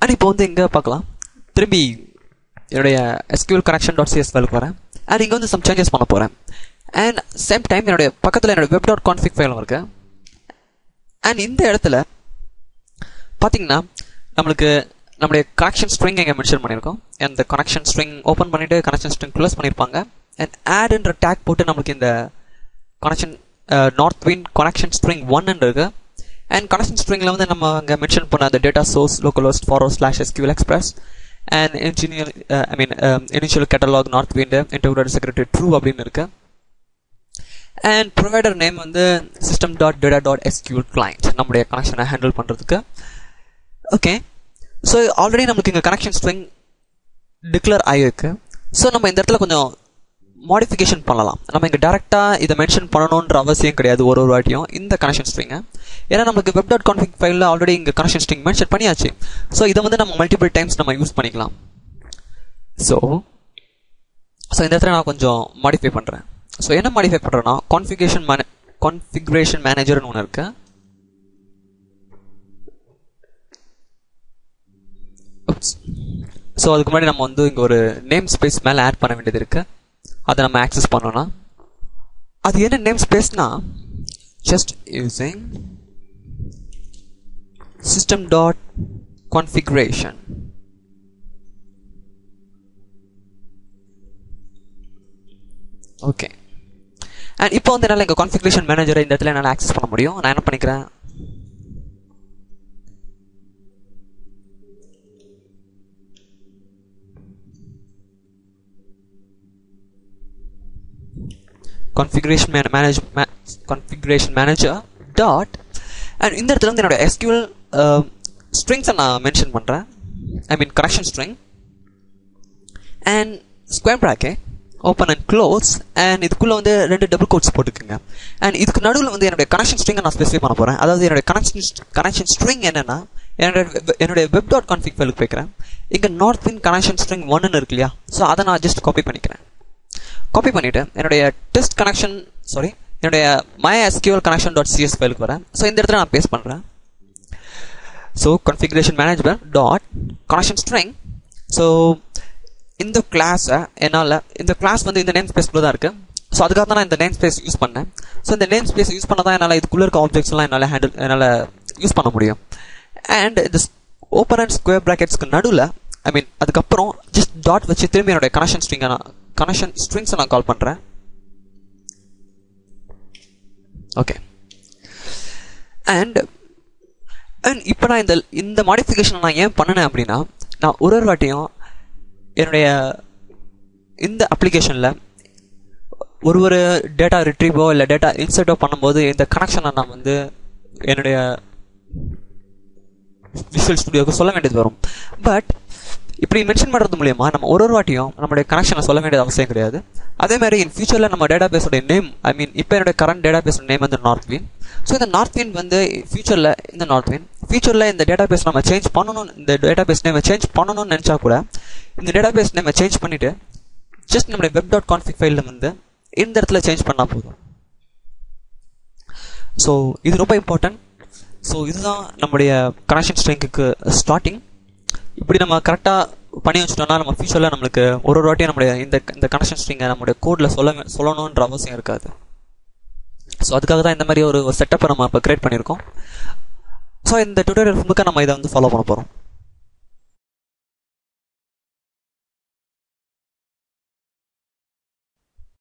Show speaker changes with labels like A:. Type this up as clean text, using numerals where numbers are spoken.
A: And இப்போ வந்து இங்கே பார்க்கலாம், திரும்பி என்னுடைய SQL connection.cs ஃபைலுக்கு வரேன். அண்ட் இங்கே வந்து சம் சேஞ்சஸ் பண்ண போகிறேன். அண்ட் சேம் டைம் என்னுடைய பக்கத்தில் என்னுடைய web.config ஃபைலும் இருக்கு. அண்ட் இந்த இடத்துல பார்த்தீங்கன்னா நம்மளுக்கு நம்முடைய கனெக்ஷன் ஸ்ட்ரிங் எங்கே மென்ஷன் பண்ணியிருக்கோம். அந்த கனெக்ஷன் ஸ்ட்ரிங் ஓப்பன் பண்ணிவிட்டு கனெக்ஷன் ஸ்ட்ரிங் க்ளோஸ் பண்ணியிருப்பாங்க. அண்ட் ஆட்ன்ற டேக் போட்டு நம்மளுக்கு இந்த கனெக்ஷன் நார்த்விண்ட் கனெக்ஷன் ஸ்ட்ரிங் 1 இருக்கு. அண்ட் கனெக்ஷன் ஸ்ட்ரிங்கில் வந்து நம்ம அங்கே மென்ஷன் பண்ண அந்த data source localhost /SQL Express and initial catalog Northwind integrated security true அப்படின்னு இருக்கு. அண்ட் ப்ரொவைடர் நேம் வந்து system.data.sql client நம்முடைய கனெக்ஷனை ஹேண்டில் பண்ணுறதுக்கு. ஓகே, ஸோ ஆல்ரெடி நம்மளுக்கு இங்கே கனெக்ஷன் ஸ்ட்ரிங் டிக்ளேர் ஆகிருக்கு. ஸோ நம்ம இந்த இடத்துல கொஞ்சம் மாடிஃபிகேஷன் பண்ணலாம். நம்ம இங்கே டேரெக்டாக இதை மென்ஷன் பண்ணணுன்ற அவசியம் கிடையாது ஒரு வாட்டியும் இந்த கனெக்ஷன் ஸ்ட்ரிங்கை. ஏன்னா நமக்கு web.config ஃபைலில் ஆல்ரெடி இங்கே கனெக்ஷன் ஸ்ட்ரிங் மென்ஷன் பண்ணியாச்சு. ஸோ இதை வந்து நம்ம மல்டிபிள் டைம்ஸ் நம்ம யூஸ் பண்ணிக்கலாம். ஸோ இந்த இடத்துல நான் கொஞ்சம் மாடிஃபை பண்ணுறேன். ஸோ என்ன மாடிஃபை பண்ணுறேன்னா கான்ஃபிகரேஷன் மேனேஜர்னு ஒன்று இருக்கு. ஸோ அதுக்கு முன்னாடி நம்ம வந்து இங்கே ஒரு நேம் ஸ்பேஸ் மேலே ஆட் பண்ண வேண்டியது இருக்கு. அதை நம்ம ஆக்சஸ் பண்ணோம்னா அது என்ன நேம் ஸ்பேஸ்னா just using system.configuration. Okay, and இப்போ வந்து என்னால் எங்கள் கான்ஃபிகரேஷன் மேனேஜரை இந்த இடத்துல என்னால் ஆக்சஸ் பண்ண முடியும். நான் என்ன பண்ணிக்கிறேன், configuration manager டாட் அண்ட் இந்த இடத்துல வந்து என்னோட SQL ஸ்ட்ரிங்ஸை நான் மென்ஷன் பண்ணுறேன். Connection string and square bracket open and close. And இதுக்குள்ளே வந்து 2 டபுள் கோட்ஸ் போட்டுக்குங்க. அண்ட் இதுக்கு நடுவில் வந்து என்னுடைய கனெக்ஷன் ஸ்ட்ரிங்கை நான் ஸ்பெசிஃபை பண்ண போகிறேன். அதாவது என்னுடைய கனெக்ஷன் ஸ்ட்ரிங் என்னென்னா என்னுடைய web.config ஃபைலுக்கு போய்க்கிறேன். இங்கே நார்த்விண்ட் கனெக்ஷன் ஸ்ட்ரிங் 1 இருக்கு இல்லையா, ஸோ அதை நான் ஜஸ்ட் காப்பி பண்ணிக்கிறேன். காப்பி பண்ணிவிட்டு என்னுடைய என்னுடைய MySQL connection.cs ஃபைலுக்கு வரேன். ஸோ இந்த இடத்துல நான் பேஸ்ட் பண்ணுறேன். So configuration manager dot connection string. So இந்த கிளாஸை என்னால் இந்த கிளாஸ் வந்து இந்த நேம் ஸ்பேஸ்க்குள்ளே தான் இருக்குது. ஸோ அதுக்காக தான் நான் இந்த நேம் ஸ்பேஸ் யூஸ் பண்ணேன். ஸோ இந்த நேம் ஸ்பேஸ் யூஸ் பண்ண தான் என்னால் இதுக்குள்ளே இருக்க ஆப்ஜெக்ட்ஸ்லாம் என்னால் யூஸ் பண்ண முடியும். அண்ட் இந்த ஓப்பன் அண்ட் ஸ்கொயர் ப்ராக்கெட்ஸ்க்கு நடுவில் அதுக்கப்புறம் ஜஸ்ட் டாட் வச்சு திரும்பி என்னுடைய கனெக்ஷன் ஸ்ட்ரிங்ஸை நான் கால் பண்ணுறேன். ஓகே, அண்ட் இப்போ நான் இந்த மாடிஃபிகேஷனை நான் ஏன் பண்ணினேன் அப்படின்னா, நான் ஒரு வாட்டியும் என்னுடைய இந்த அப்ளிகேஷனில் ஒரு டேட்டா ரிட்ரீவோ இல்லை டேட்டா இன்சர்ட்டோ பண்ணும்போது இந்த கனெக்ஷனை நான் வந்து என்னுடைய விஷுவல் ஸ்டுடியோவுக்கு சொல்ல வேண்டியது வரும். பட் இப்படி மென்ஷன் பண்ணுறது மூலியமா நம்ம ஒரு வாட்டியும் நம்மளுடைய கனெக்ஷனை சொல்ல வேண்டியது அவசியம் கிடையாது. அதே மாதிரி இன் ஃபியூச்சரில் நம்ம டேட்டா பேஸோட நேம் இப்போ என்னோட கரண்ட் டேட்டா பேஸோட நேம் வந்து நார்த்விண்ட். ஸோ இந்த நார்த்விண்ட் வந்து ஃபியூச்சரில் இந்த டேட்டா பேஸ் நம்ம சேஞ்ச் பண்ணணும், இந்த டேட்டா பேஸ் நேமை சேஞ்ச் பண்ணணும்னு நினச்சா கூட இந்த டேட்டா பேஸ் நேமை சேஞ்ச் பண்ணிவிட்டு ஜஸ்ட் நம்மளுடைய web.config ஃபைலில் வந்து இந்த இடத்துல சேஞ்ச் பண்ணால் போதும். ஸோ இது ரொம்ப இம்பார்ட்டன்ட். ஸோ இதுதான் நம்முடைய கனெக்ஷன் ஸ்ட்ரிங்குக்கு ஸ்டார்டிங். இப்படி நம்ம கரெக்டாக பண்ணி வச்சுட்டோம்னா நம்ம ஃபியூச்சரில் நம்மளுக்கு ஒரு வாட்டியும் நம்மளுடைய இந்த கனெக்ஷன் ஸ்ட்ரிங்கை நம்மளுடைய கோடில் சொல்லணுன்ற அவசியம் இருக்காது. ஸோ அதுக்காக தான் இந்த மாதிரி ஒரு செட்டப்பை நம்ம இப்போ கிரியேட் பண்ணியிருக்கோம். ஸோ இந்த டியூட்டோரியல் முழுக்க நம்ம இதை வந்து ஃபாலோ பண்ண போகிறோம்.